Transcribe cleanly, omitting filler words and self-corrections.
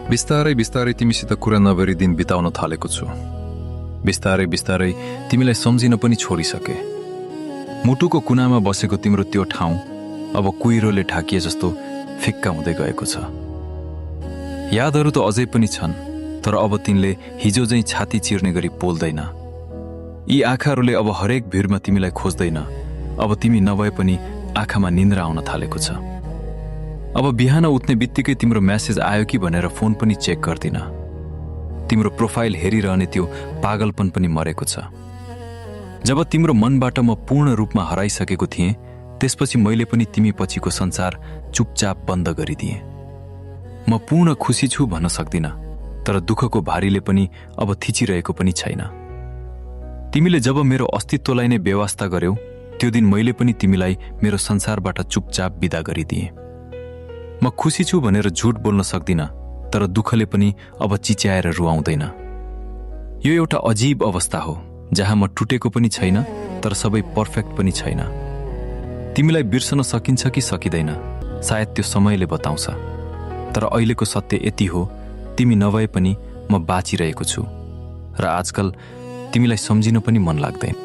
बिस्तारै बिस्तारै तिमीसित कुरा नगरी दिन बिताउन थालेको छु। बिस्तारै बिस्तारै तिमीलाई सम्झिन पनि छोडिसके। मुटुको कुनामा बसेको तिम्रो त्यो ठाउँ अब कुहिरोले ढाकिए जस्तो फिक्का हुँदै गएको छ। यादहरू त अझै पनि छन्, तर अब तिनले हिजो झैँ छाती चिर्ने गरी पोल्दैन। यी आँखाहरूले अब हरेक भिडमा तिमीलाई खोज्दैन। अब तिमी नभए पनि आँखामा निन्द्रा आउन थालेको छ। अब बिहान उठ्ने बित्तिकै तिम्रो म्यासेज आयो कि भनेर फोन पनि चेक गर्दिन। तिम्रो प्रोफाइल हेरिरहने त्यो पागलपन पनि मरेको छ। जब तिम्रो मनबाट म पूर्ण रूपमा हराइसकेको थिएँ, त्यसपछि मैले पनि तिमी पछिको संसार चुपचाप बन्द गरिदिएँ। म पूर्ण खुसी छु भन्न सक्दिन, तर दुःखको भारीले पनि अब थिचिरहेको पनि छैन। तिमीले जब मेरो अस्तित्वलाई नै बेवास्ता गर्यौ, त्यो दिन मैले पनि तिमीलाई मेरो संसारबाट चुपचाप बिदा गरिदिएँ। म खुसी छु भनेर झुट बोल्न सक्दिन, तर दुःखले पनि अब चिच्याएर रुवाउँदैन। यो एउटा अजीब अवस्था हो, जहाँ म टुटेको पनि छैन, तर सबै पर्फेक्ट पनि छैन। तिमीलाई बिर्सन सकिन्छ कि सकिँदैन, सायद त्यो समयले बताउँछ। तर अहिलेको सत्य यति हो, तिमी नभए पनि म बाँचिरहेको छु, र आजकल तिमीलाई सम्झिन पनि मन लाग्दैन।